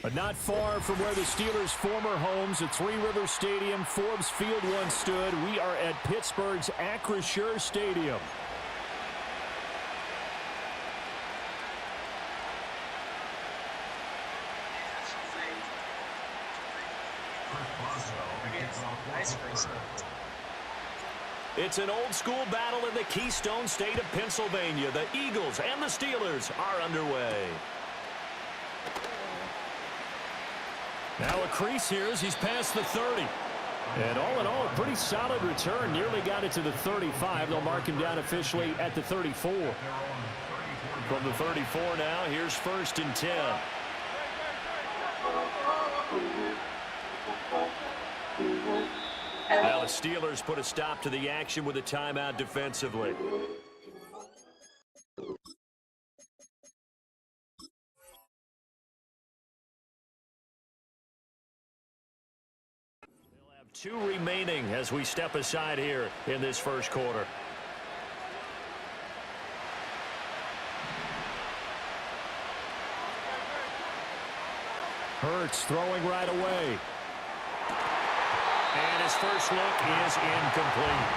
But not far from where the Steelers' former homes at Three Rivers Stadium, Forbes Field once stood, we are at Pittsburgh's Acrisure Stadium. It's an old-school battle in the Keystone State of Pennsylvania. The Eagles and the Steelers are underway. Now a crease here as he's past the 30. And all in all, a pretty solid return. Nearly got it to the 35. They'll mark him down officially at the 34. From the 34 now, here's 1st and 10. Now the Steelers put a stop to the action with a timeout defensively. They'll have 2 remaining as we step aside here in this first quarter. Hurts throwing right away. And his first look is incomplete.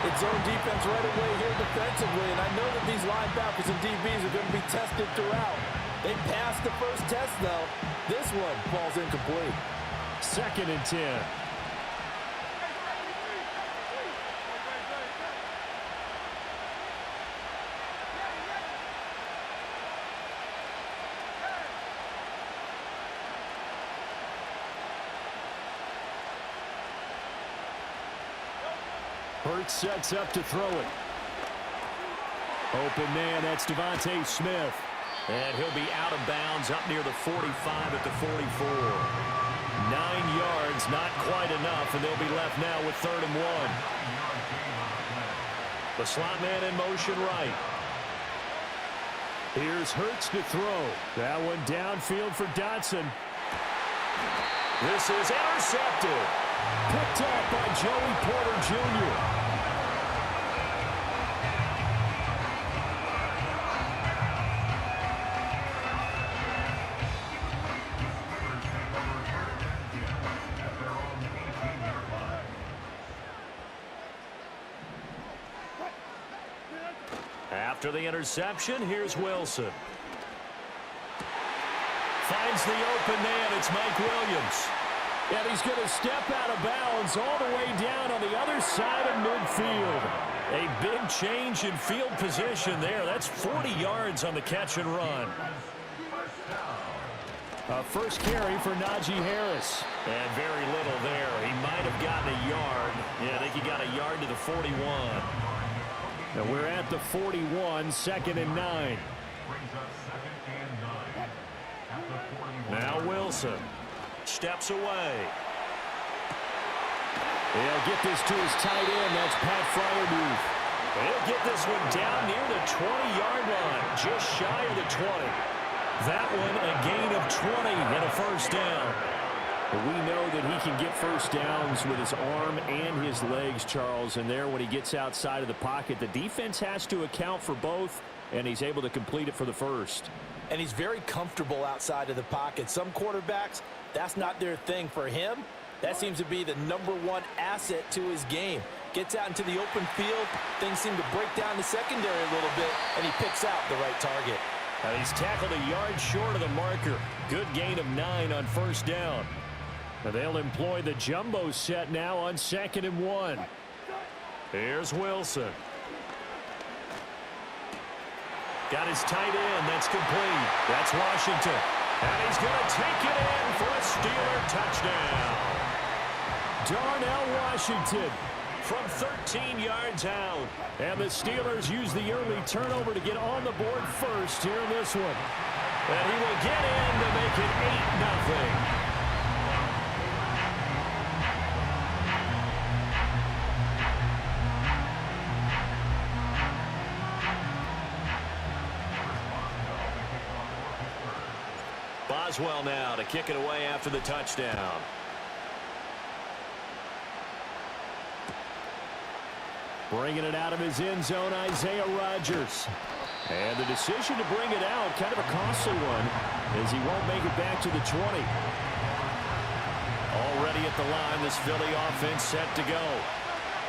It's zone defense right away here defensively, and I know that these linebackers and DBs are going to be tested throughout. They passed the first test, though. This one falls incomplete. 2nd and 10. Hurts sets up to throw it. Open man, that's Devontae Smith. And he'll be out of bounds up near the 45 at the 44. 9 yards, not quite enough, and they'll be left now with 3rd and 1. The slot man in motion right. Here's Hurts to throw. That one downfield for Dotson. This is intercepted. Picked up by Joey Porter Jr. After the interception, here's Wilson. Finds the open man. It's Mike Williams. And he's going to step out of bounds all the way down on the other side of midfield. A big change in field position there. That's 40 yards on the catch and run. First carry for Najee Harris. And very little there. He might have gotten a yard. Yeah, I think he got a yard to the 41. And we're at the 41, 2nd and 9. Now Wilson. Steps away. He'll get this to his tight end. That's Pat Freiermuth. He'll get this one down near the 20-yard line, just shy of the 20. That one a gain of 20 and a first down. We know that he can get first downs with his arm and his legs, Charles, and there when he gets outside of the pocket, the defense has to account for both, and he's able to complete it for the first. And he's very comfortable outside of the pocket. Some quarterbacks, that's not their thing. For him, that seems to be the #1 asset to his game. Gets out into the open field, things seem to break down the secondary a little bit, and he picks out the right target. He's tackled a yard short of the marker. Good gain of 9 on first down. They'll employ the jumbo set now on 2nd and 1. Here's Wilson. Got his tight end. That's complete. That's Washington. And he's going to take it in for a Steeler touchdown. Darnell Washington from 13 yards out. And the Steelers use the early turnover to get on the board first here in this one. And he will get in to make it 8-0. Boswell now to kick it away after the touchdown. Bringing it out of his end zone, Isaiah Rodgers. And the decision to bring it out, kind of a costly one. as he won't make it back to the 20. Already at the line, this Philly offense set to go.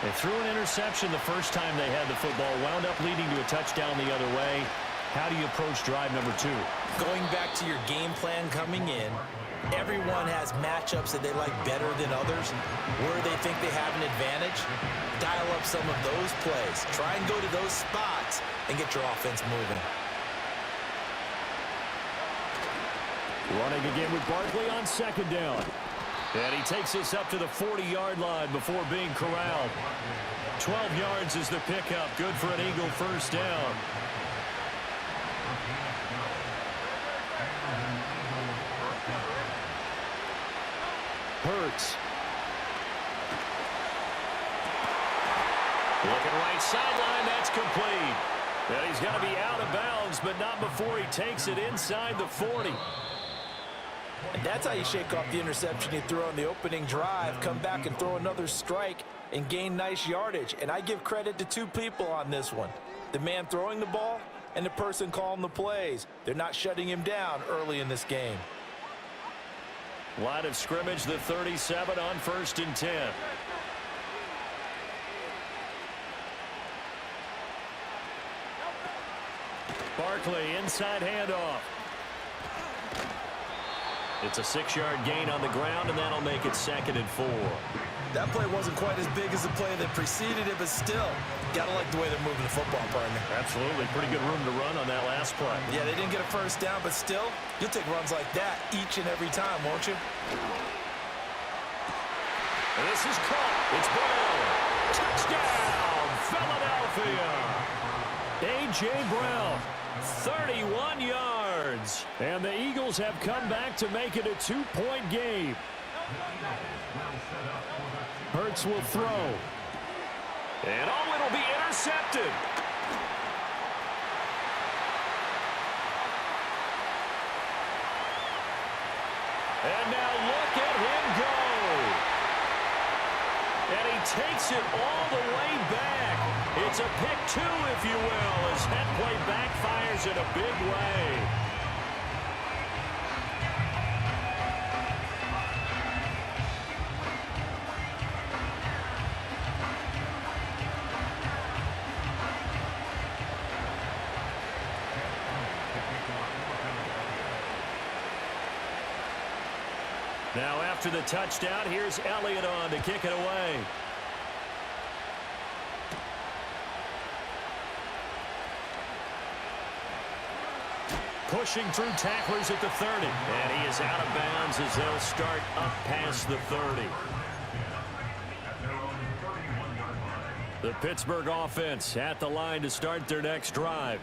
They threw an interception the first time they had the football, wound up leading to a touchdown the other way. How do you approach drive number 2? Going back to your game plan coming in, everyone has matchups that they like better than others. Where they think they have an advantage, dial up some of those plays. Try and go to those spots and get your offense moving. Running again with Barkley on second down. And he takes us up to the 40-yard line before being corralled. 12 yards is the pickup. Good for an Eagle first down. Hurts. Looking right sideline, that's complete. And he's going to be out of bounds, but not before he takes it inside the 40. And that's how you shake off the interception you threw on the opening drive, come back and throw another strike and gain nice yardage. And I give credit to two people on this one. The man throwing the ball and the person calling the plays. They're not shutting him down early in this game. Line of scrimmage, the 37 on 1st and 10. Barkley, inside handoff. It's a 6-yard gain on the ground, and that'll make it 2nd and 4. That play wasn't quite as big as the play that preceded it, but still, gotta like the way they're moving the football, partner. Absolutely. Pretty good room to run on that last play. Yeah, they didn't get a first down, but still, you'll take runs like that each and every time, won't you? And this is caught. It's Brown. Touchdown, Philadelphia. A.J. Brown, 31 yards. And the Eagles have come back to make it a 2-point game. Hurts will throw. And oh, it'll be intercepted. And now look at him go. And he takes it all the way back. It's a pick 2, if you will, as head play backfires in a big way. Now after the touchdown, here's Elliott on to kick it away. Pushing through tacklers at the 30. And he is out of bounds as they'll start up past the 30. The Pittsburgh offense at the line to start their next drive.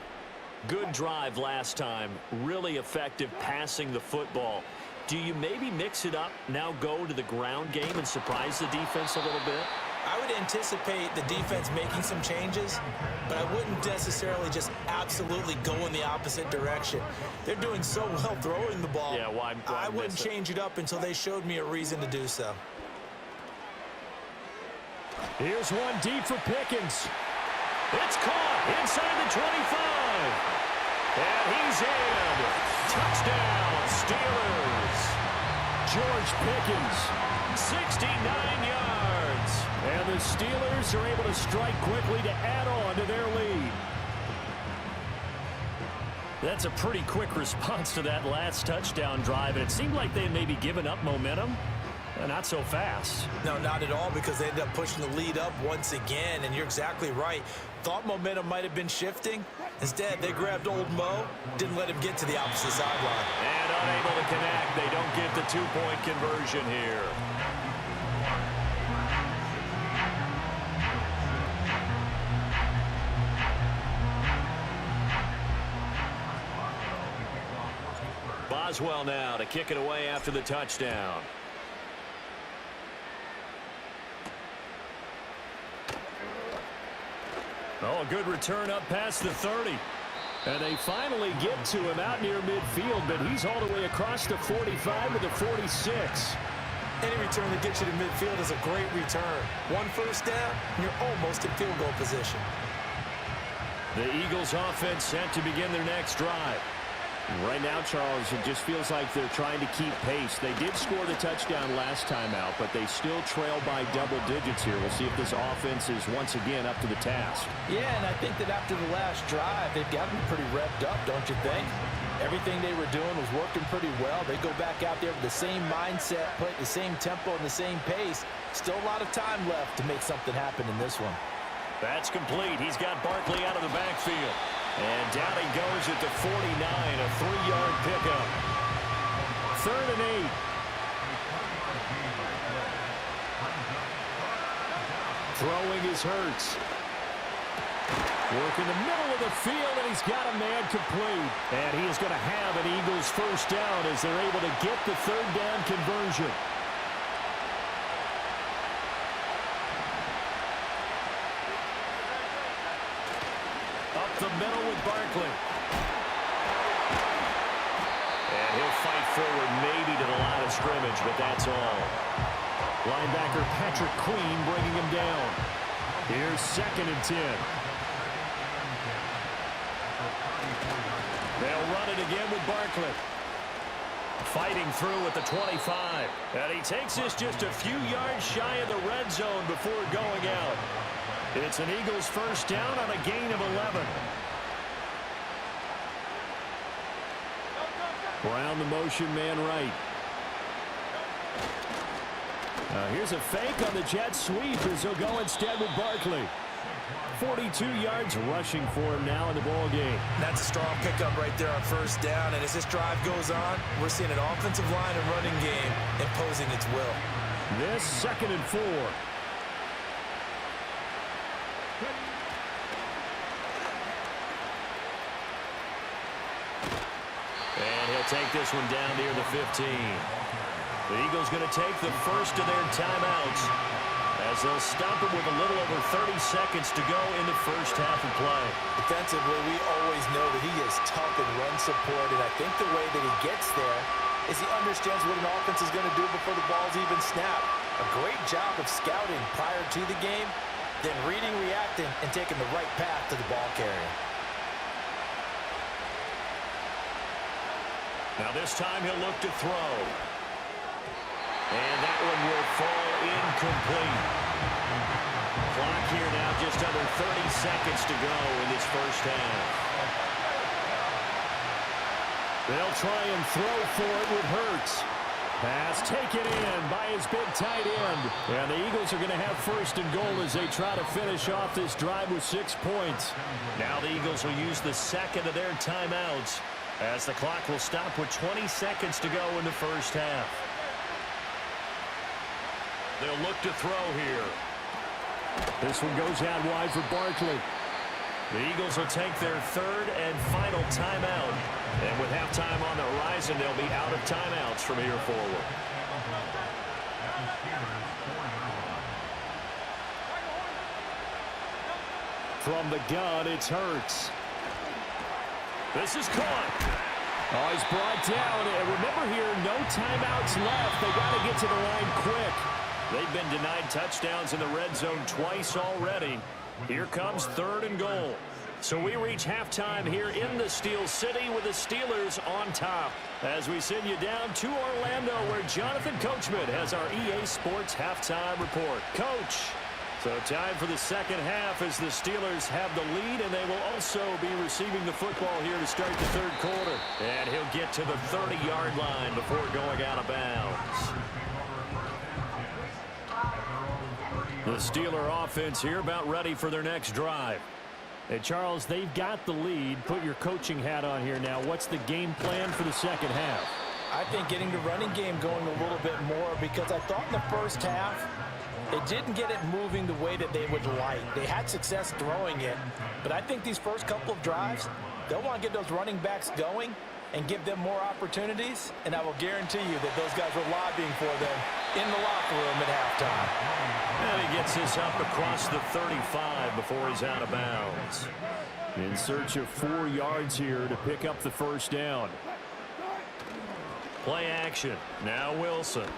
Good drive last time. Really effective passing the football. Do you maybe mix it up, now go to the ground game and surprise the defense a little bit? I would anticipate the defense making some changes, but I wouldn't necessarily just absolutely go in the opposite direction. They're doing so well throwing the ball. Yeah, why I wouldn't change it up until they showed me a reason to do so. Here's one deep for Pickens. It's caught inside the 25. And he's in. Touchdown, Steelers. George Pickens, 69 yards. And the Steelers are able to strike quickly to add on to their lead. That's a pretty quick response to that last touchdown drive. And it seemed like they had maybe given up momentum. Not so fast. No, not at all, because they ended up pushing the lead up once again, and you're exactly right. Thought momentum might have been shifting. Instead, they grabbed old Mo, didn't let him get to the opposite sideline. And unable to connect. They don't get the 2-point conversion here. Boswell now to kick it away after the touchdown. Oh, a good return up past the 30. And they finally get to him out near midfield, but he's all the way across the 45 to the 46. Any return that gets you to midfield is a great return. One first down, and you're almost in field goal position. The Eagles offense set to begin their next drive. Right now, Charles, it just feels like they're trying to keep pace. They did score the touchdown last time out, but they still trail by double digits here. We'll see if this offense is once again up to the task. Yeah, and I think that after the last drive, they've gotten pretty revved up, don't you think? Everything they were doing was working pretty well. They go back out there with the same mindset, play at the same tempo and the same pace. Still a lot of time left to make something happen in this one. That's complete. He's got Barkley out of the backfield. And down he goes at the 49, a 3-yard pickup. 3rd and 8. Throwing is Hurts. Work in the middle of the field, and he's got a man complete. And he is going to have an Eagles first down as they're able to get the 3rd down conversion. Up the middle with Barkley. And he'll fight forward maybe to the line of scrimmage, but that's all. Linebacker Patrick Queen bringing him down. Here's 2nd and 10. They'll run it again with Barkley. Fighting through at the 25. And he takes this just a few yards shy of the red zone before going out. It's an Eagles first down on a gain of 11. Brown the motion man right. Here's a fake on the jet sweep as he'll go instead with Barkley. 42 yards rushing for him now in the ball game. That's a strong pickup right there on first down. And as this drive goes on, we're seeing an offensive line and running game imposing its will. This 2nd and 4. And he'll take this one down near the 15. The Eagles going to take the first of their timeouts as they'll stop it with a little over 30 seconds to go in the first half of play. Defensively, we always know that he is tough in run support, and I think the way that he gets there is he understands what an offense is going to do before the ball's even snapped. A great job of scouting prior to the game, then reading, reacting, and taking the right path to the ball carrier. Now this time he'll look to throw. And that one will fall incomplete. Clock here now just under 30 seconds to go in this first half. They'll try and throw for it with Hurts. Pass taken in by his big tight end. And the Eagles are going to have 1st and goal as they try to finish off this drive with 6 points. Now the Eagles will use the 2nd of their timeouts as the clock will stop with 20 seconds to go in the first half. They'll look to throw here. This one goes out wide for Barkley. The Eagles will take their 3rd and final timeout. And with halftime on the horizon, they'll be out of timeouts from here forward. From the gun, it's Hurts. This is caught. Oh, he's brought down. And remember here, no timeouts left. They got to get to the line quick. They've been denied touchdowns in the red zone twice already. Here comes 3rd and goal. So we reach halftime here in the Steel City with the Steelers on top. As we send you down to Orlando where Jonathan Coachman has our EA Sports halftime report. Coach, so time for the second half as the Steelers have the lead, and they will also be receiving the football here to start the 3rd quarter. And he'll get to the 30-yard line before going out of bounds. The Steeler offense here about ready for their next drive. Hey, Charles, they've got the lead. Put your coaching hat on here now. What's the game plan for the second half? I think getting the running game going a little bit more, because I thought in the first half they didn't get it moving the way that they would like. They had success throwing it, but I think these first couple of drives, they'll want to get those running backs going and give them more opportunities, and I will guarantee you that those guys were lobbying for them in the locker room at halftime. And he gets this up across the 35 before he's out of bounds. In search of 4 yards here to pick up the first down. Play action. Now Wilson.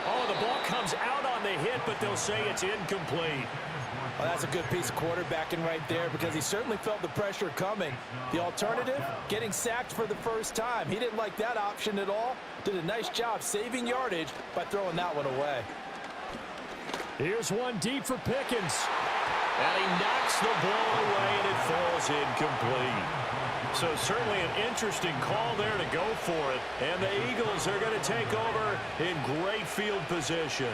Oh, the ball comes out on the hit, but they'll say it's incomplete. Well, that's a good piece of quarterbacking right there because he certainly felt the pressure coming. The alternative, getting sacked for the first time. He didn't like that option at all. Did a nice job saving yardage by throwing that one away. Here's one deep for Pickens. And he knocks the ball away, and it falls incomplete. So certainly an interesting call there to go for it. And the Eagles are going to take over in great field position.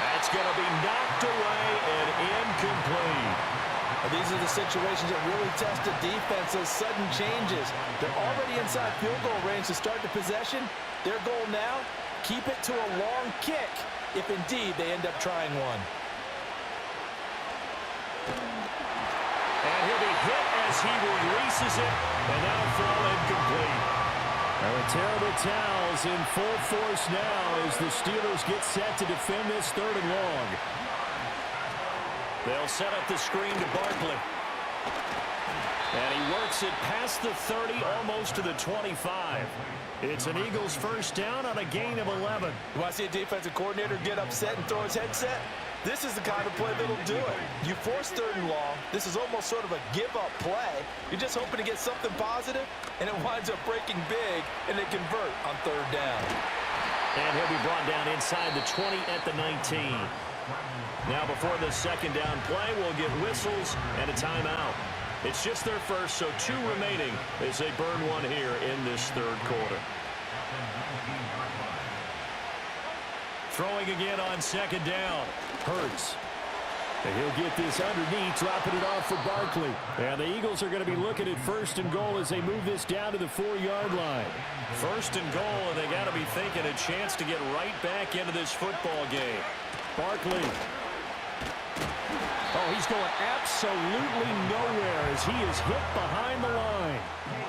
That's going to be knocked away and incomplete. These are the situations that really test the defense, those sudden changes. They're already inside field goal range to start the possession. Their goal now, keep it to a long kick if indeed they end up trying one. And he'll be hit as he releases it, and that'll fall incomplete. Now the terrible towels in full force now as the Steelers get set to defend this 3rd and long. They'll set up the screen to Barkley. And he works it past the 30, almost to the 25. It's an Eagles first down on a gain of 11. You want to see a defensive coordinator get upset and throw his headset? This is the kind of play that'll do it. You force 3rd and long. This is almost sort of a give-up play. You're just hoping to get something positive, and it winds up breaking big, and they convert on 3rd down. And he'll be brought down inside the 20 at the 19. Now before the 2nd down play, we'll get whistles and a timeout. It's just their first, so 2 remaining as they burn one here in this 3rd quarter. Throwing again on 2nd down. Hurts. And he'll get this underneath, dropping it off for Barkley. And the Eagles are going to be looking at 1st and goal as they move this down to the 4-yard line. 1st and goal, and they got to be thinking a chance to get right back into this football game. Barkley. Oh, he's going absolutely nowhere as he is hit behind the line.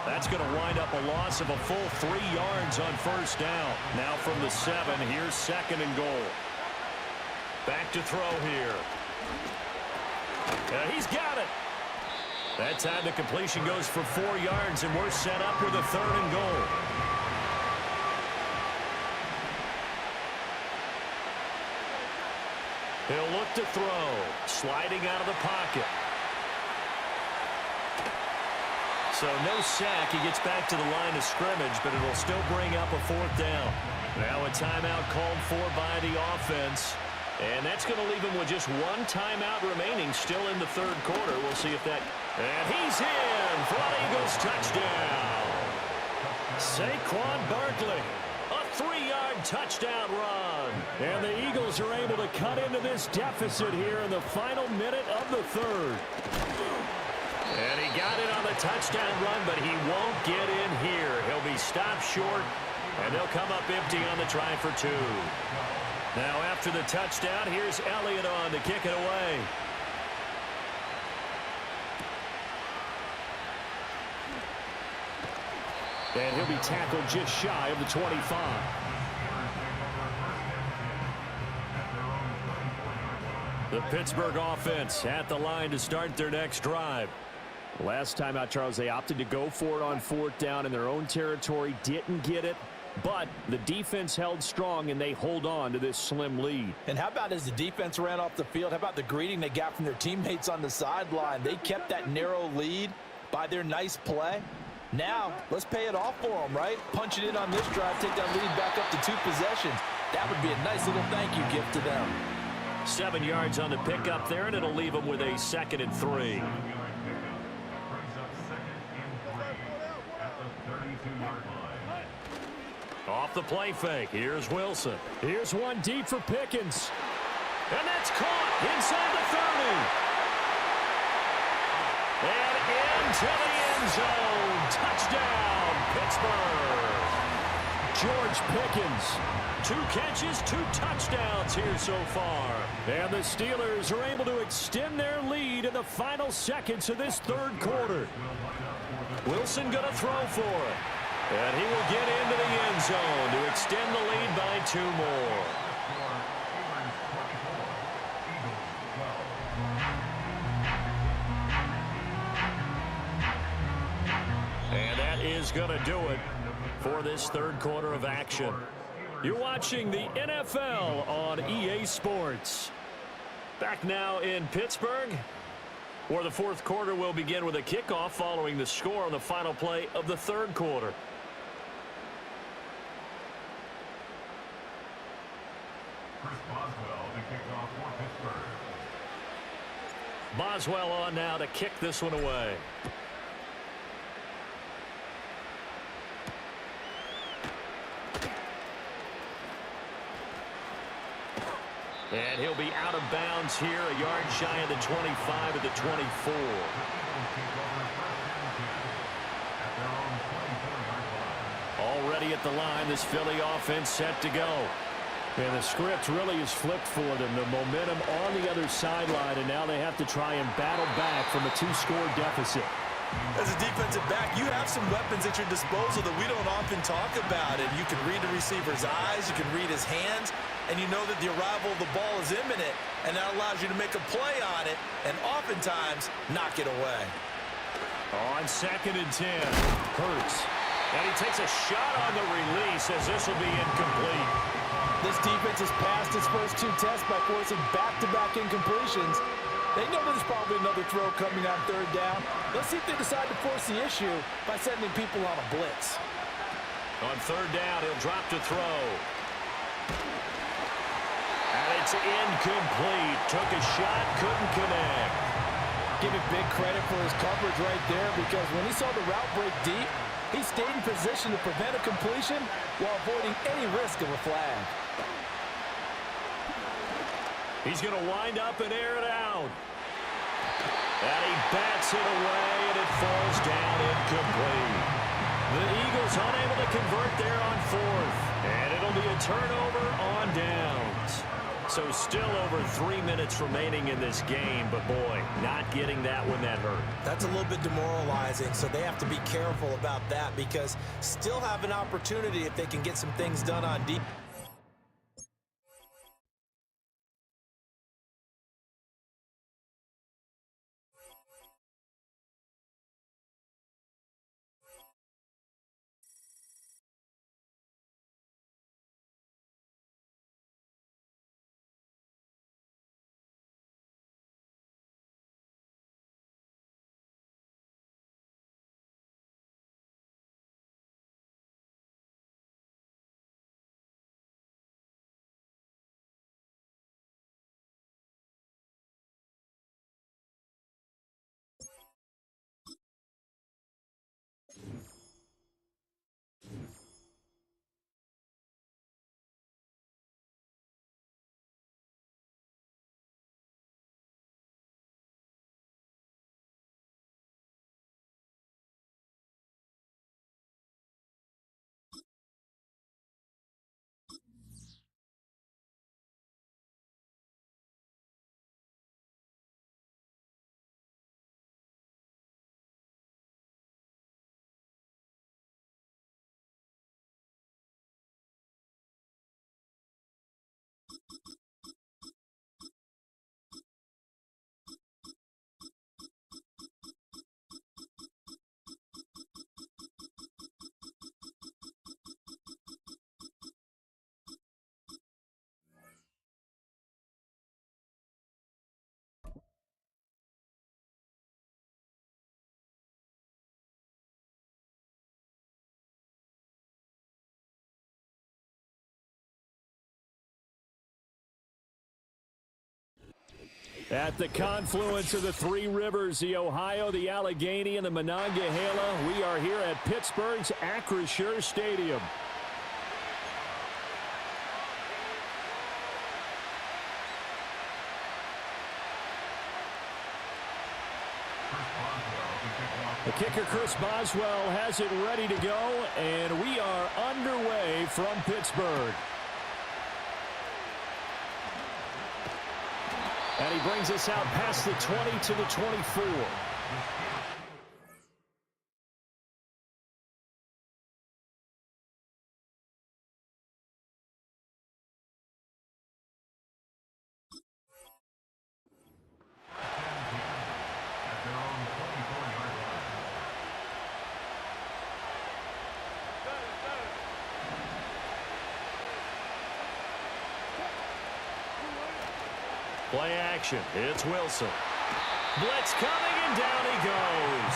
That's going to wind up a loss of a full 3 yards on 1st down. Now from the 7, here's 2nd and goal. Back to throw here. He's got it. That time the completion goes for 4 yards, and we're set up with a 3rd and goal. He'll look to throw. Sliding out of the pocket. So no sack. He gets back to the line of scrimmage, but it'll still bring up a 4th down. Now a timeout called for by the offense. And that's going to leave him with just 1 timeout remaining still in the 3rd quarter. We'll see if that... And he's in for an Eagles touchdown. Saquon Barkley. A 3-yard touchdown run. And the Eagles are able to cut into this deficit here in the final minute of the 3rd. And he got it on the touchdown run, but he won't get in here. He'll be stopped short, and they'll come up empty on the try for 2. Now after the touchdown, here's Elliott on to kick it away. And he'll be tackled just shy of the 25. The Pittsburgh offense at the line to start their next drive. Last time out, Charles, they opted to go for it on 4th down in their own territory. Didn't get it, but the defense held strong, and they hold on to this slim lead. And how about as the defense ran off the field, how about the greeting they got from their teammates on the sideline? They kept that narrow lead by their nice play. Now, let's pay it off for them, right? Punch it in on this drive, take that lead back up to 2 possessions. That would be a nice little thank you gift to them. 7 yards on the pickup there, and it'll leave them with a 2nd and 3. Off the play fake. Here's Wilson. Here's one deep for Pickens. And that's caught inside the 30. And into the end zone. Touchdown, Pittsburgh. George Pickens. 2 catches, 2 touchdowns here so far. And the Steelers are able to extend their lead in the final seconds of this 3rd quarter. Wilson going to throw for it. And he will get into the end zone to extend the lead by 2 more. And that is going to do it for this 3rd quarter of action. You're watching the NFL on EA Sports. Back now in Pittsburgh, where the fourth quarter will begin with a kickoff following the score on the final play of the third quarter. Boswell on now to kick this one away. And he'll be out of bounds here, a yard shy of the 25 at the 24. Already at the line, this Philly offense set to go. And the script really is flipped for them. The momentum on the other sideline, and now they have to try and battle back from a two-score deficit. As a defensive back, you have some weapons at your disposal that we don't often talk about. And you can read the receiver's eyes, you can read his hands, and you know that the arrival of the ball is imminent, and that allows you to make a play on it and oftentimes knock it away. On 2nd and 10, Hurts. And he takes a shot on the release as this will be incomplete. This defense has passed its first two tests by forcing back-to-back incompletions. They know there's probably another throw coming on third down. Let's see if they decide to force the issue by sending people on a blitz. On third down, he'll drop to throw. And it's incomplete. Took a shot, couldn't connect. Give him big credit for his coverage right there, because when he saw the route break deep, he stayed in position to prevent a completion while avoiding any risk of a flag. He's going to wind up and air it out. And he bats it away, and it falls down incomplete. The Eagles unable to convert there on fourth. And it'll be a turnover on downs. So still over 3 minutes remaining in this game, but boy, not getting that one that hurt. That's a little bit demoralizing, so they have to be careful about that, because still have an opportunity if they can get some things done on defense. At the confluence of the three rivers, the Ohio, the Allegheny, and the Monongahela, we are here at Pittsburgh's Acrisure Stadium. The kicker, Chris Boswell, has it ready to go, and we are underway from Pittsburgh. And he brings us out past the 20 to the 24. Play action. It's Wilson. Blitz coming, and down he goes.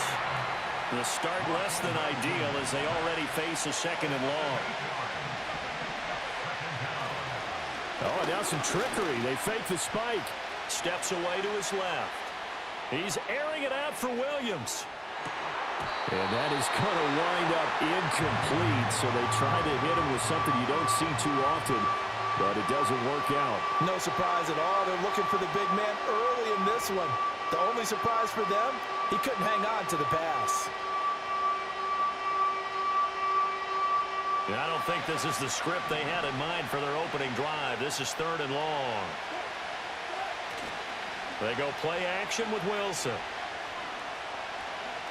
The start less than ideal as they already face a 2nd and long. Oh, now some trickery. They fake the spike. Steps away to his left. He's airing it out for Williams. And that is going to wind up incomplete, so they try to hit him with something you don't see too often, but it doesn't work out. No surprise at all. They're looking for the big man early in this one. The only surprise for them, he couldn't hang on to the pass. I don't think this is the script they had in mind for their opening drive. This is 3rd and long. They go play action with Wilson.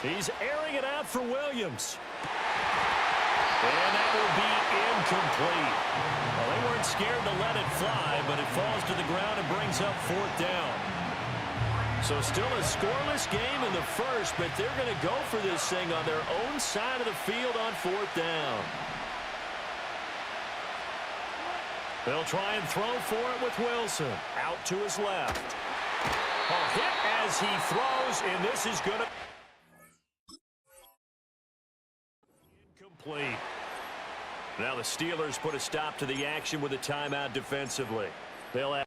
He's airing it out for Williams. And that will be incomplete. Well, they weren't scared to let it fly, but it falls to the ground and brings up 4th down. So still a scoreless game in the first, but they're going to go for this thing on their own side of the field on 4th down. They'll try and throw for it with Wilson. Out to his left. A hit as he throws, and this is going to... incomplete. Now the Steelers put a stop to the action with a timeout defensively. They'll have...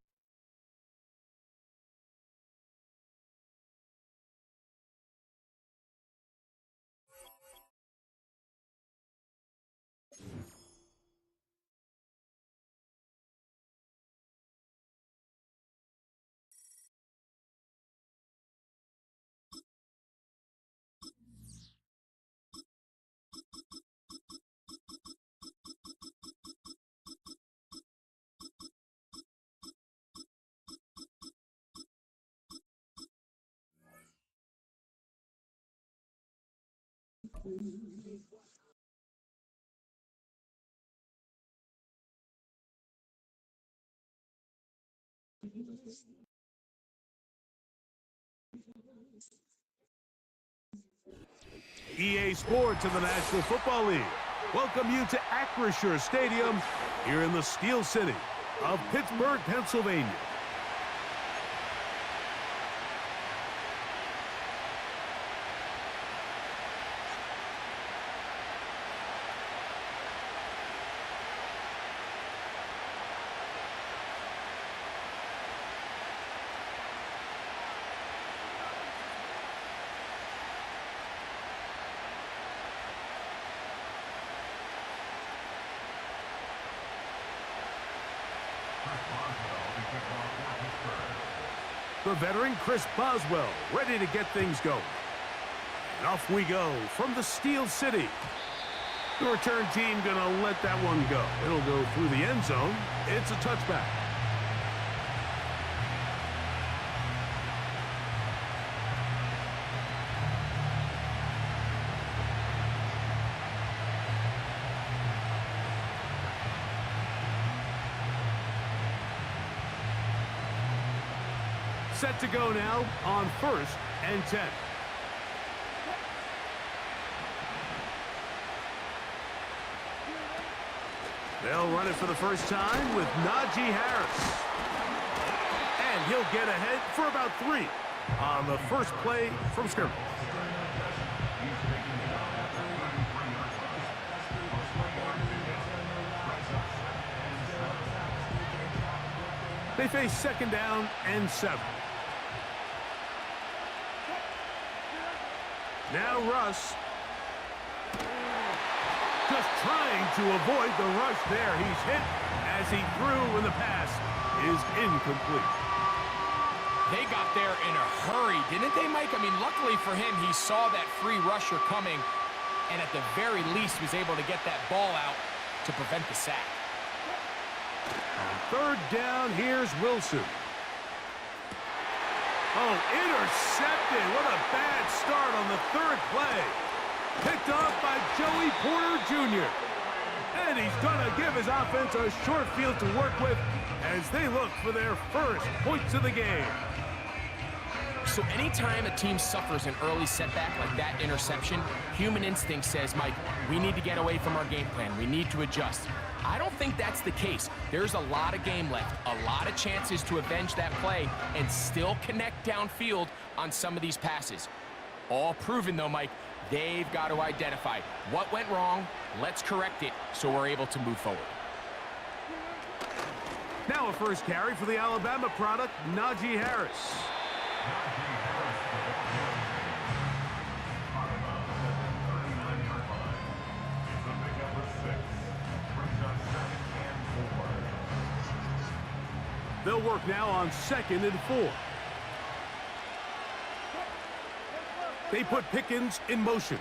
EA Sports in the National Football League welcome you to Acrisure Stadium here in the Steel City of Pittsburgh, Pennsylvania. The veteran Chris Boswell ready to get things going. And off we go from the Steel City. The return team gonna let that one go. It'll go through the end zone. It's a touchback. Set to go now on 1st and 10. They'll run it for the first time with Najee Harris. And he'll get ahead for about 3 on the first play from scrimmage. They face 2nd down and 7. Now Russ. Just trying to avoid the rush there. He's hit as he threw when the pass is incomplete. They got there in a hurry, didn't they, Mike? I mean, luckily for him, he saw that free rusher coming, and at the very least was able to get that ball out to prevent the sack. On 3rd down, here's Wilson. Oh, intercepted. What a bad start on the 3rd play. Picked off by Joey Porter Jr. And he's going to give his offense a short field to work with as they look for their first points of the game. So anytime a team suffers an early setback like that interception, human instinct says, Mike, we need to get away from our game plan. We need to adjust. I don't think that's the case. There's a lot of game left, a lot of chances to avenge that play and still connect downfield on some of these passes. All proven, though, Mike, they've got to identify what went wrong, let's correct it so we're able to move forward. Now a first carry for the Alabama product, Najee Harris. They'll work now on 2nd and 4. They put Pickens in motion.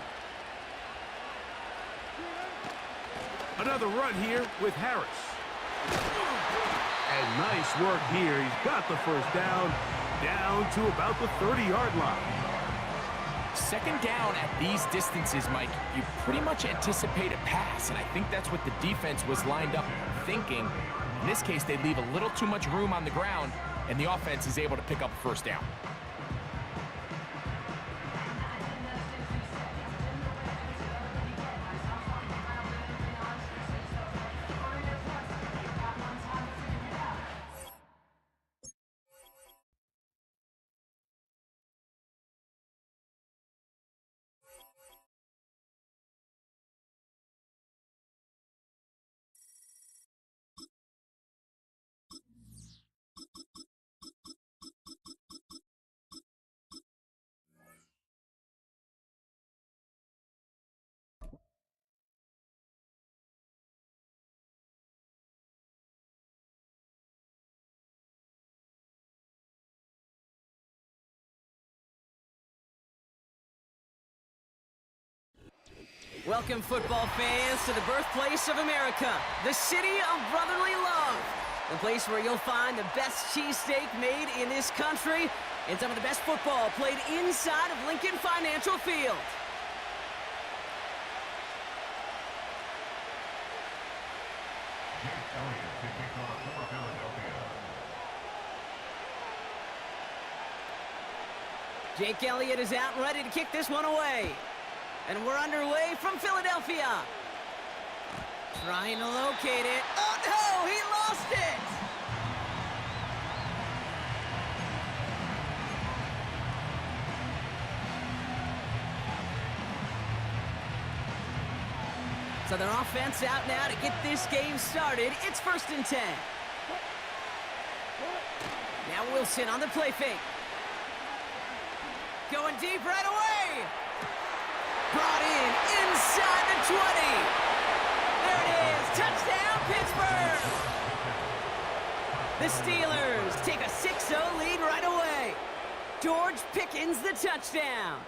Another run here with Harris. And nice work here. He's got the first down to about the 30-yard line. Second down at these distances, Mike, you pretty much anticipate a pass, and I think that's what the defense was lined up thinking. In this case, they leave a little too much room on the ground, and the offense is able to pick up a first down. Welcome, football fans, to the birthplace of America, the city of brotherly love. The place where you'll find the best cheesesteak made in this country and some of the best football played inside of Lincoln Financial Field. Jake Elliott is out and ready to kick this one away. And we're underway from Philadelphia. Trying to locate it. Oh, no! He lost it! So their offense out now to get this game started. It's 1st and 10. Now Wilson on the play fake. Going deep right away. Brought in inside the 20. There it is. Touchdown, Pittsburgh. The Steelers take a 6-0 lead right away. George Pickens the touchdown.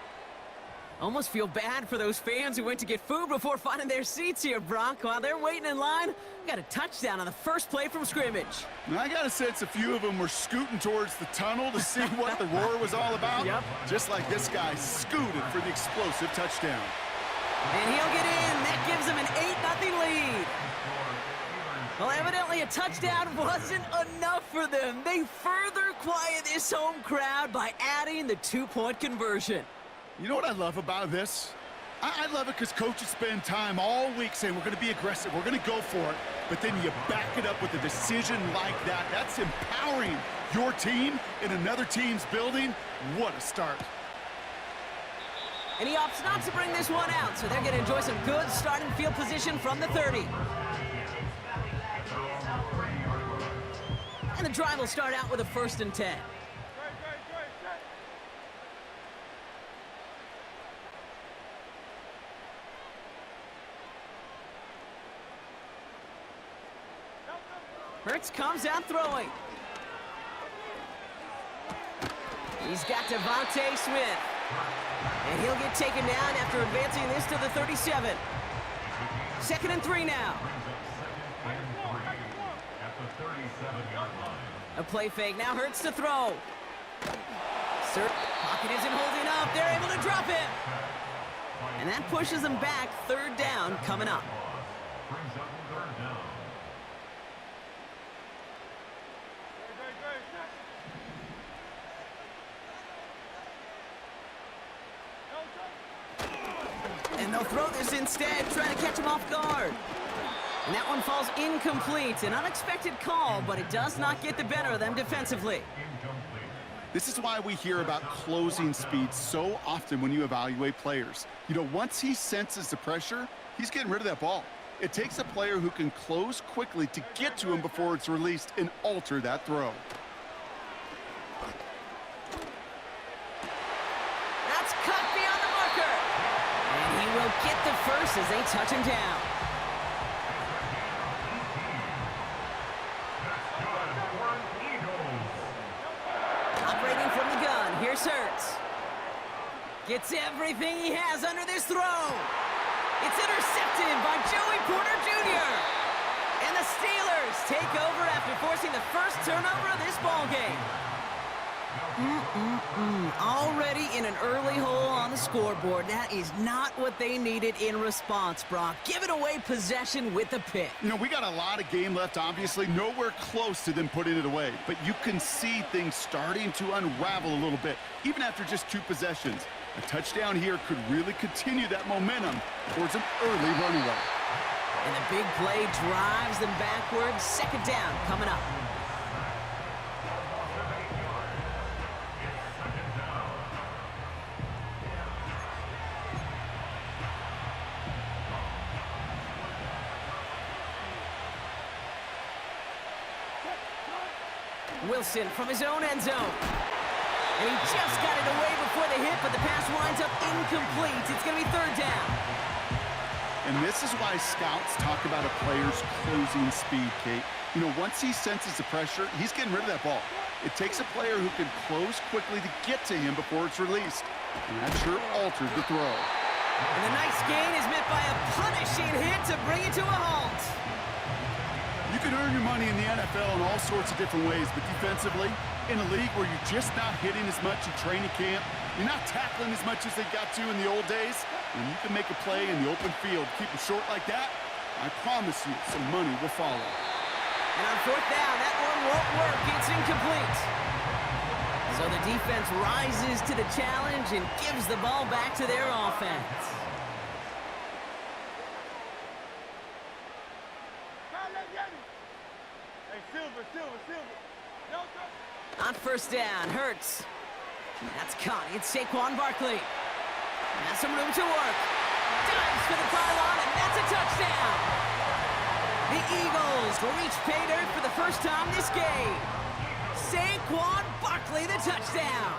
Almost feel bad for those fans who went to get food before finding their seats here, Brock. While they're waiting in line, got a touchdown on the first play from scrimmage. And I got a sense a few of them were scooting towards the tunnel to see what the roar was all about. Yep. Just like this guy scooted for the explosive touchdown. And he'll get in. That gives him an 8-0 lead. Well, evidently a touchdown wasn't enough for them. They further quiet this home crowd by adding the 2-point conversion. You know what I love about this? I love it because coaches spend time all week saying we're going to be aggressive, we're going to go for it, but then you back it up with a decision like that. That's empowering your team in another team's building. What a start. And he opts not to bring this one out, so they're going to enjoy some good starting field position from the 30. And the drive will start out with a 1st and 10. Hurts comes out throwing. He's got Devontae Smith. And he'll get taken down after advancing this to the 37. 2nd and 3 now. A play fake. Now Hurts to throw. Pocket isn't holding up. They're able to drop it. And that pushes them back. 3rd down coming up. throw this instead, trying to catch him off guard. And that one falls incomplete. An unexpected call, but it does not get the better of them defensively. This is why we hear about closing speed so often when you evaluate players. You know, once he senses the pressure, he's getting rid of that ball. It takes a player who can close quickly to get to him before it's released and alter that throw. That's cut beyond the marker. And he will get the first as they touch him down. Operating from the gun, here's Hurts. Gets everything he has under this throw. It's intercepted by Joey Porter Jr. And the Steelers take over after forcing the first turnover of this ballgame. Already in an early hole on the scoreboard. That is not what they needed in response, Brock. Giving away possession with the pick. You know, we got a lot of game left, obviously. Nowhere close to them putting it away. But you can see things starting to unravel a little bit, even after just 2 possessions. A touchdown here could really continue that momentum towards an early runaway. And the big play drives them backwards. Second down coming up. Wilson from his own end zone. And he just got it away before the hit, but the pass winds up incomplete. It's going to be third down. And this is why scouts talk about a player's closing speed, Kate. You know, once he senses the pressure, he's getting rid of that ball. It takes a player who can close quickly to get to him before it's released. And that sure alters the throw. And the nice gain is met by a punishing hit to bring it to a halt. You can earn your money in the NFL in all sorts of different ways, but defensively, in a league where you're just not hitting as much in training camp, you're not tackling as much as they got to in the old days, when you can make a play in the open field, keep it short like that, I promise you some money will follow. And on fourth down, that one won't work. It's incomplete. So the defense rises to the challenge and gives the ball back to their offense. On first down, Hurts. That's caught. It's Saquon Barkley. Has some room to work. Dives for the pylon, and that's a touchdown. The Eagles reach pay dirt for the first time this game. Saquon Barkley, the touchdown.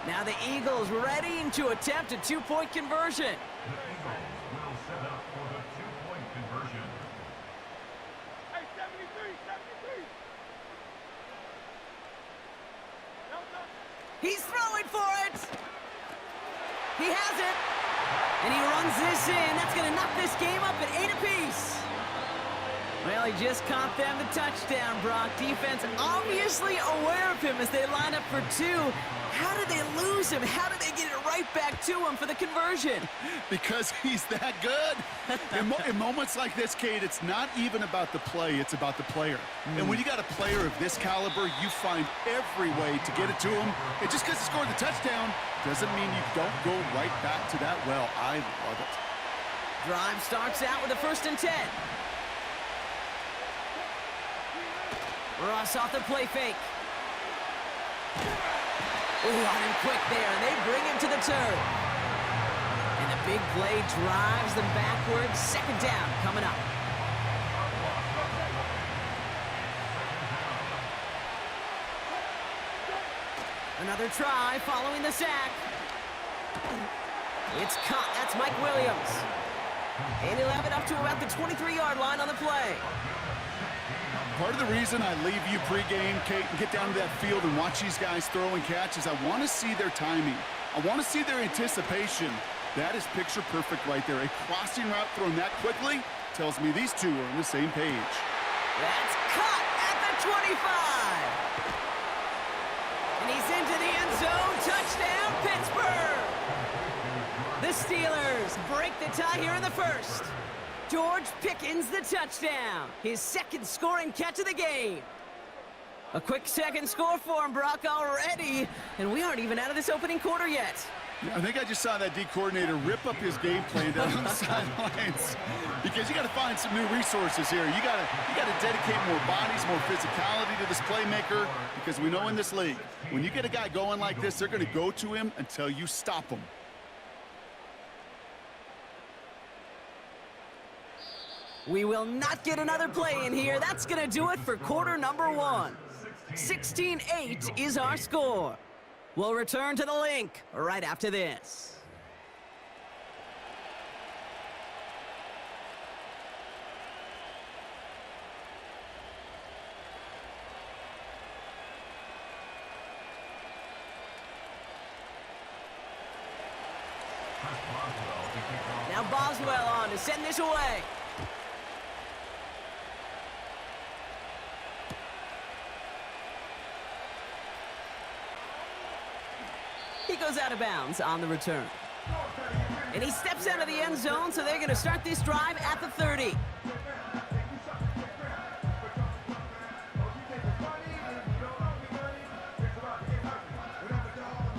Now the Eagles ready to attempt a 2-point conversion. Will set up for the 2-point conversion. Hey, 73, 73. He's throwing for it. He has it. And he runs this in. That's going to knock this game up at 8 apiece. Well, he just caught them the touchdown, Brock. Defense obviously aware of him as they line up for 2. How did they lose him? How did they get it right back to him for the conversion? Because he's that good. In moments like this, Kate, it's not even about the play, it's about the player. And when you got a player of this caliber, you find every way to get it to him. And just because he scored the touchdown doesn't mean you don't go right back to that well. I love it. Drive starts out with a 1st and 10. Ross off the play fake. Ooh, on him quick there, and they bring him to the turn. And the big play drives them backwards. Second down coming up. Another try following the sack. It's caught. That's Mike Williams. And he'll have it up to about the 23-yard line on the play. Part of the reason I leave you pregame, Kate, and get down to that field and watch these guys throw and catch is I want to see their timing. I want to see their anticipation. That is picture perfect right there. A crossing route thrown that quickly tells me these two are on the same page. That's caught at the 25. And he's into the end zone. Touchdown, Pittsburgh. The Steelers break the tie here in the first. George Pickens, the touchdown. His second scoring catch of the game. A quick second score for him, Brock, already. And we aren't even out of this opening quarter yet. I think I just saw that D coordinator rip up his game plan down on the sidelines because you got to find some new resources here. You got to dedicate more bodies, more physicality to this playmaker because we know in this league, when you get a guy going like this, they're going to go to him until you stop him. We will not get another play in here. That's going to do it for quarter number 1. 16-8 is our score. We'll return to the link right after this. Now Boswell on to send this away. He goes out of bounds on the return. And he steps out of the end zone, so they're going to start this drive at the 30.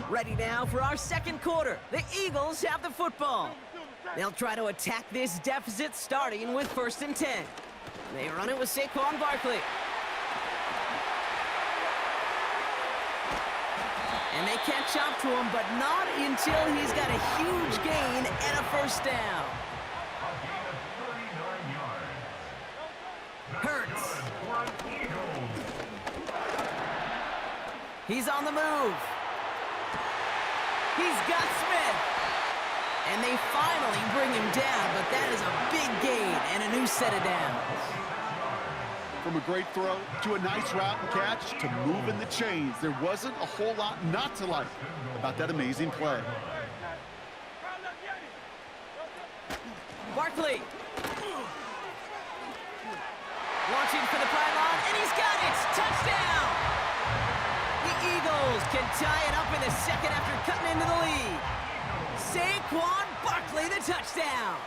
Ready now for our second quarter. The Eagles have the football. They'll try to attack this deficit starting with 1st and 10. They run it with Saquon Barkley. And they catch up to him, but not until he's got a huge gain and a 1st down. Hurts. He's on the move. He's got Smith. And they finally bring him down, but that is a big gain and a new set of downs. From a great throw to a nice route and catch to moving the chains, there wasn't a whole lot not to like about that amazing play. Barkley. Launching for the pylon, and he's got it! Touchdown! The Eagles can tie it up in the second after cutting into the lead. Saquon Barkley, the touchdown!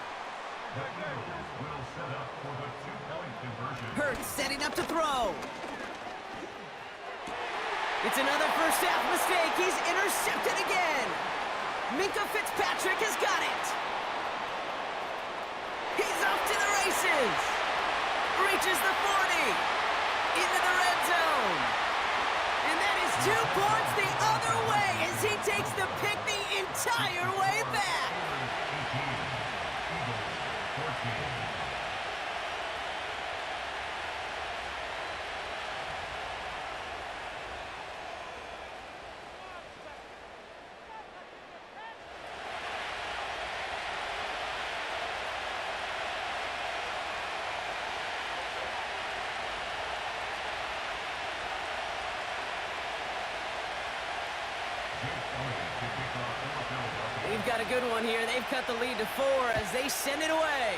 Hurts setting up to throw. It's another first half mistake. He's intercepted again. Minkah Fitzpatrick has got it. He's off to the races. Reaches the 40. Into the red zone. And that is 2 points the other way as he takes the pick the entire way back. They've got a good one here. They've cut the lead to 4 as they send it away.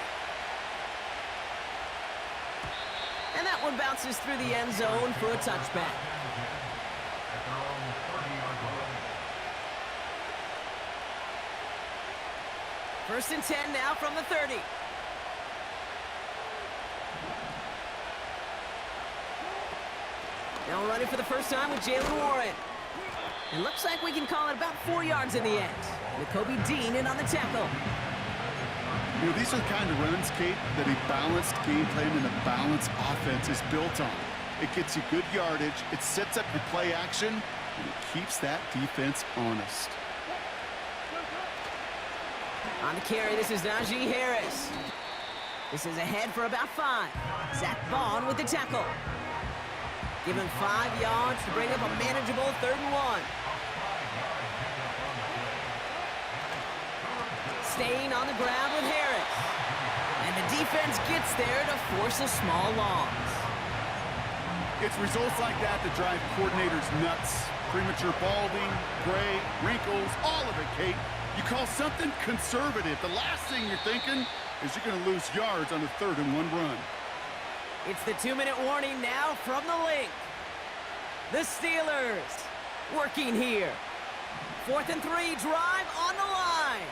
And that one bounces through the end zone for a touchback. First and 10 now from the 30. Now running for the first time with Jalen Warren. It looks like we can call it about 4 yards in the end. Kobe Dean in on the tackle. You know, these are the kind of runs, Kate, that a balanced game plan and a balanced offense is built on. It gets you good yardage, it sets up your play action, and it keeps that defense honest. On the carry, this is Najee Harris. This is ahead for about 5. Zach Vaughn with the tackle. Given 5 yards to bring up a manageable 3rd and 1. Staying on the ground with Harris. And the defense gets there to force a small loss. It's results like that that drive coordinators nuts. Premature balding, gray, wrinkles, all of it, Kate. You call something conservative. The last thing you're thinking is you're going to lose yards on a 3rd and 1 run. It's the 2-minute warning now from the link. The Steelers working here. 4th and 3 drive on the line.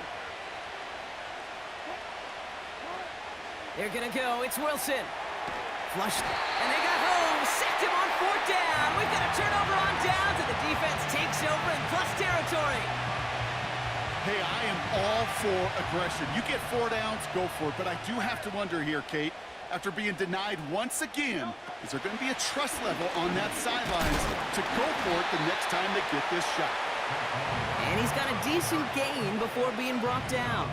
They're going to go. It's Wilson. Flushed. And they got home. Sacked him on 4th down. We've got a turnover on downs, and the defense takes over in plus territory. Hey, I am all for aggression. You get 4 downs, go for it. But I do have to wonder here, Kate, after being denied once again, is there going to be a trust level on that sidelines to go for it the next time they get this shot? And he's got a decent gain before being brought down.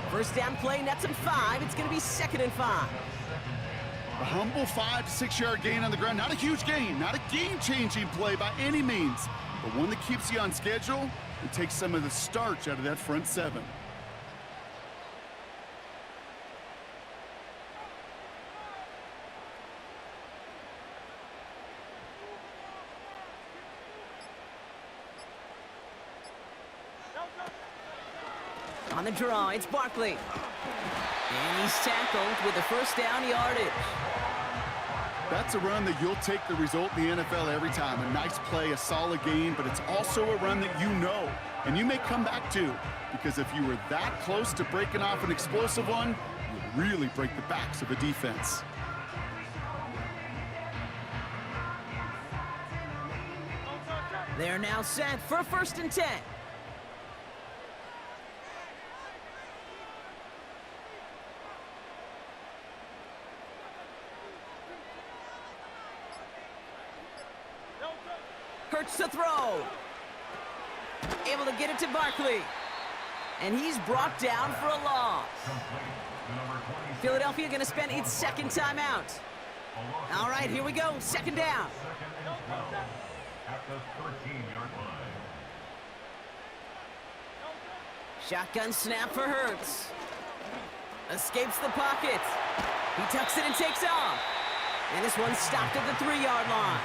First down play, nets him 5. It's going to be 2nd and 5. A humble 5 to 6 yard gain on the ground. Not a huge gain, not a game-changing play by any means, but one that keeps you on schedule and takes some of the starch out of that front 7. On the draw, it's Barkley. And he's tackled with the first down yardage. That's a run that you'll take the result in the NFL every time. A nice play, a solid gain, but it's also a run that you know, and you may come back to, because if you were that close to breaking off an explosive one, you'll really break the backs of a defense. They're now set for 1st and 10. Hurts to throw. Able to get it to Barkley. And he's brought down for a loss. Philadelphia going to spend its 2nd timeout. All right, here we go. 2nd down. At the 13-yard line. Shotgun snap for Hurts. Escapes the pocket. He tucks it and takes off. And this one's stopped at the 3-yard line.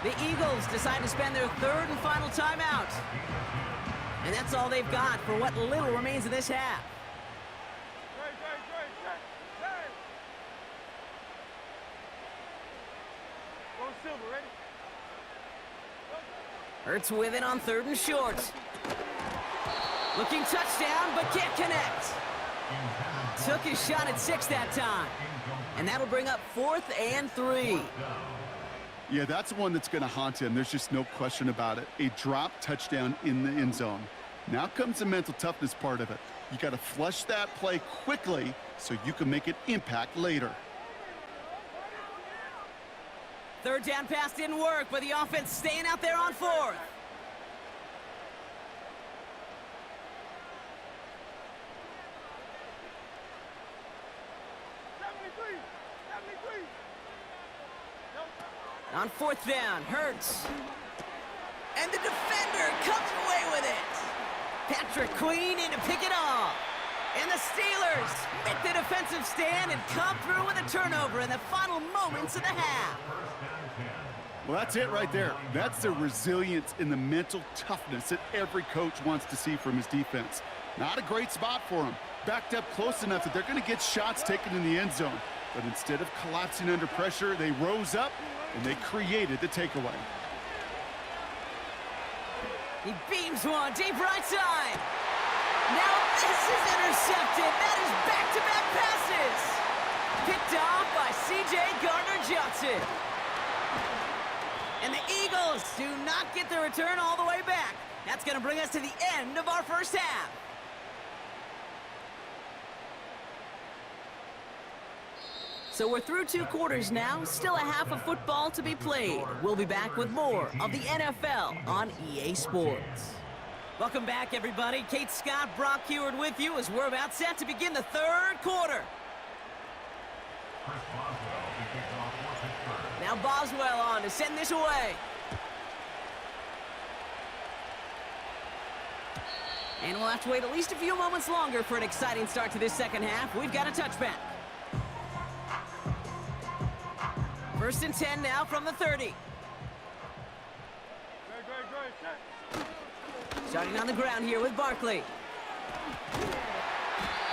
The Eagles decide to spend their 3rd and final timeout. And that's all they've got for what little remains of this half. Go Silver, ready? Hurts with it on 3rd and short. Looking touchdown, but can't connect. Took his shot at 6 that time. And that'll bring up 4th and 3. Yeah, that's one that's going to haunt him. There's just no question about it. A drop touchdown in the end zone. Now comes the mental toughness part of it. You got to flush that play quickly so you can make an impact later. 3rd down pass didn't work, but the offense staying out there on 4th. On 4th down, Hurts. And the defender comes away with it. Patrick Queen in to pick it off. And the Steelers make the defensive stand and come through with a turnover in the final moments of the half. Well, that's it right there. That's the resilience and the mental toughness that every coach wants to see from his defense. Not a great spot for him. Backed up close enough that they're going to get shots taken in the end zone. But instead of collapsing under pressure, they rose up and they created the takeaway. He beams one deep right side. Now this is intercepted. That is back-to-back passes. Picked off by C.J. Gardner-Johnson. And the Eagles do not get the return all the way back. That's going to bring us to the end of our first half. So we're through 2 quarters now, still a half of football to be played. We'll be back with more of the NFL on EA Sports. Welcome back, everybody. Kate Scott, Brock Heward with you as we're about set to begin the 3rd quarter. Now Boswell on to send this away. And we'll have to wait at least a few moments longer for an exciting start to this second half. We've got a touchback. 1st and 10 now from the 30. Starting on the ground here with Barkley.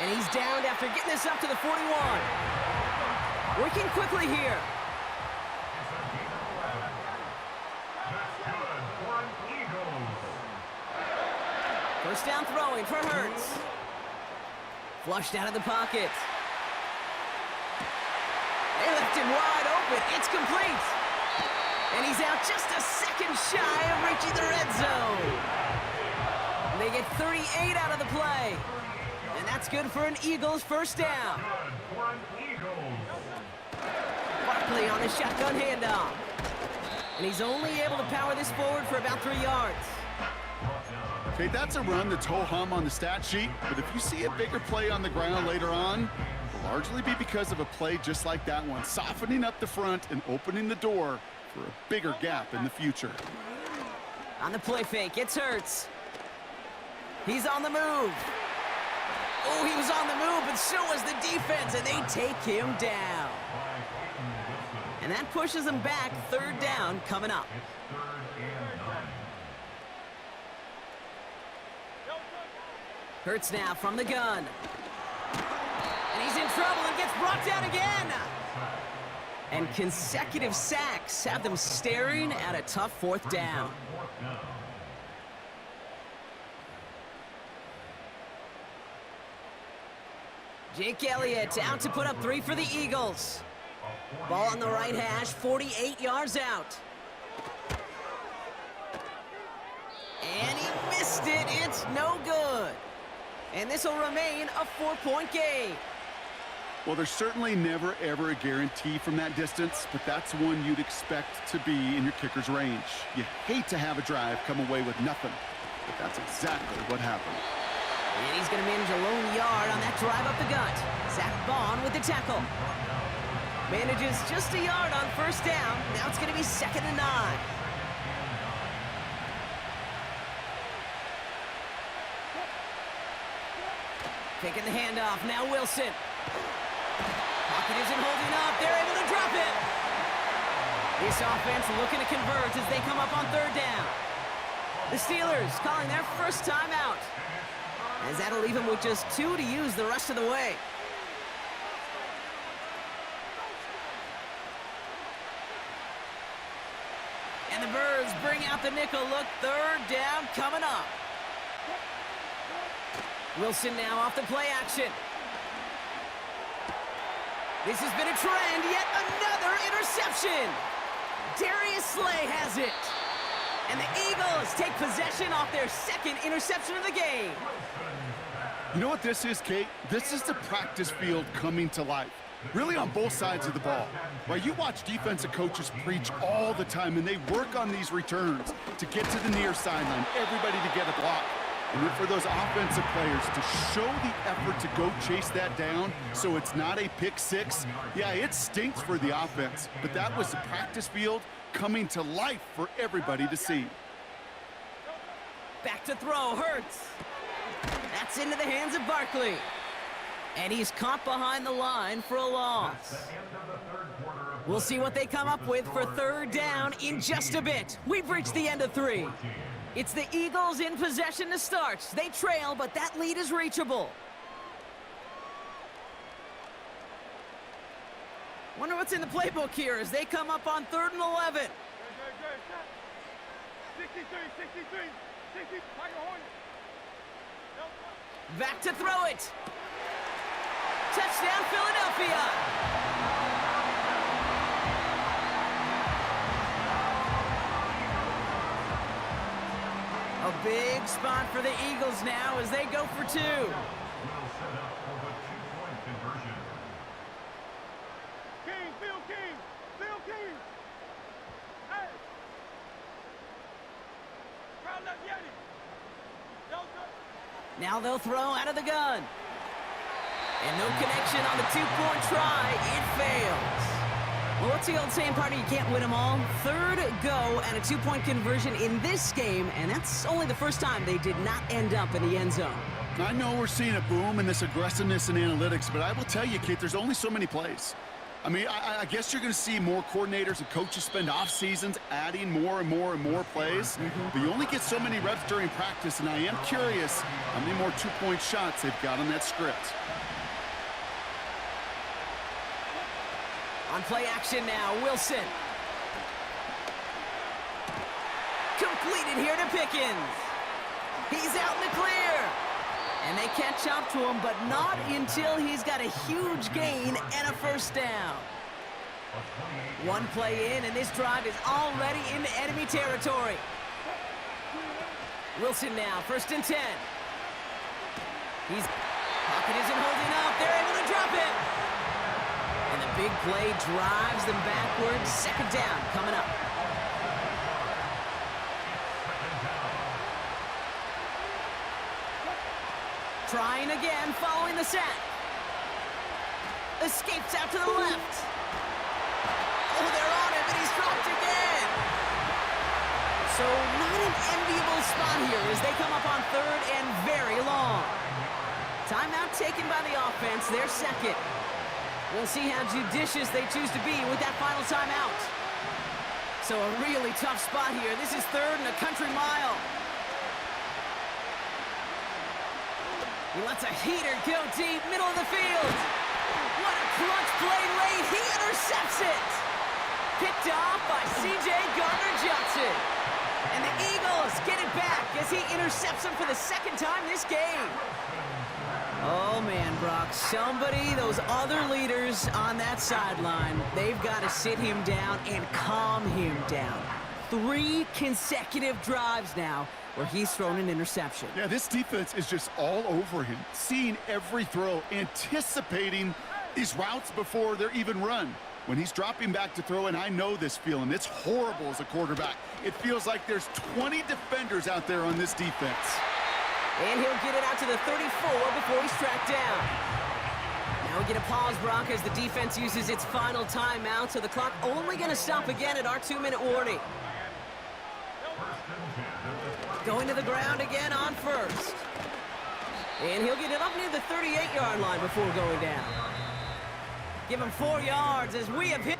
And he's downed after getting this up to the 41. Working quickly here. First down throwing for Hurts. Flushed out of the pocket. They left him wide open. It's complete. And he's out just a second shy of reaching the red zone. They get 38 out of the play. And that's good for an Eagles first down. Barkley on the shotgun handoff. And he's only able to power this forward for about 3 yards. Okay, that's a run that's ho-hum on the stat sheet, but if you see a bigger play on the ground later on, it'll largely be because of a play just like that one, softening up the front and opening the door for a bigger gap in the future. On the play fake, it's Hurts. He's on the move. Oh, he was on the move, but so was the defense, and they take him down. And that pushes them back. Third down coming up. Hurts now from the gun. And he's in trouble and gets brought down again. And consecutive sacks have them staring at a tough fourth down. Jake Elliott out to put up 3 for the Eagles. Ball on the right hash, 48 yards out. And he missed it. It's no good. And this will remain a 4-point game. Well, there's certainly never, ever a guarantee from that distance, but that's one you'd expect to be in your kicker's range. You hate to have a drive come away with nothing, but that's exactly what happened. And he's going to manage a lone yard on that drive up the gut. Zach Bond with the tackle. Manages just a yard on first down. Now it's going to be 2nd and 9. Taking the handoff, now Wilson. Pocket isn't holding up, they're able to drop it. This offense looking to convert as they come up on third down. The Steelers calling their first timeout, as that'll leave them with just 2 to use the rest of the way. And the Birds bring out the nickel look. Third down coming up. Wilson now off the play action. This has been a trend, yet another interception. Darius Slay has it. And the Eagles take possession off their 2nd interception of the game. You know what this is, Kate? This is the practice field coming to life. Really on both sides of the ball. While you watch defensive coaches preach all the time, and they work on these returns to get to the near sideline, everybody to get a block. And then for those offensive players to show the effort to go chase that down so it's not a pick six, yeah, it stinks for the offense. But that was the practice field coming to life for everybody to see. Back to throw, Hurts. That's into the hands of Barkley. And he's caught behind the line for a loss. We'll see what they come up with for third down in just a bit. We've reached the end of 3. It's the Eagles in possession to start. They trail, but that lead is reachable. Wonder what's in the playbook here as they come up on 3rd and 11. 63. Back to throw it. Touchdown, Philadelphia. A big spot for the Eagles now as they go for 2. Phil King. Hey. Crowd left Yeti. Delta. Now they'll throw out of the gun. And no connection on the 2-point try. It fails. Well, what's the old saying, partner? You can't win them all. 3rd go and a 2-point conversion in this game, and that's only the first time they did not end up in the end zone. I know we're seeing a boom in this aggressiveness in analytics, but I will tell you, Kate, there's only so many plays. I mean, I guess you're going to see more coordinators and coaches spend off seasons adding more and more plays, but you only get so many reps during practice, and I am curious how many more 2-point shots they've got on that script. On play action now, Wilson. Completed here to Pickens. He's out in the clear. And they catch up to him, but not until he's got a huge gain and a first down. One play in, and this drive is already into enemy territory. Wilson now, 1st and 10. Pocket isn't holding up. They're able to drop it. And the big play drives them backwards. 2nd down coming up. Trying again, following the sack. Escapes out to the left. Oh, they're on him, and he's dropped again. So not an enviable spot here as they come up on 3rd and very long. Timeout taken by the offense, their 2nd. We'll see how judicious they choose to be with that final timeout. So a really tough spot here. This is 3rd and a country mile. He lets a heater go deep, middle of the field. What a clutch play late. He intercepts it. Picked off by C.J. Gardner-Johnson. And the Eagles get it back as he intercepts him for the 2nd time this game. Oh, man, Brock, somebody, those other leaders on that sideline, they've got to sit him down and calm him down. 3 consecutive drives now where he's thrown an interception. Yeah, this defense is just all over him, seeing every throw, anticipating these routes before they're even run. When he's dropping back to throw, and I know this feeling, it's horrible as a quarterback. It feels like there's 20 defenders out there on this defense. And he'll get it out to the 34 before he's tracked down. Now we get a pause, Brock, as the defense uses its final timeout, so the clock only going to stop again at our 2-minute warning. Going to the ground again on 1st. And he'll get it up near the 38-yard line before going down. Give him 4 yards as we have hit.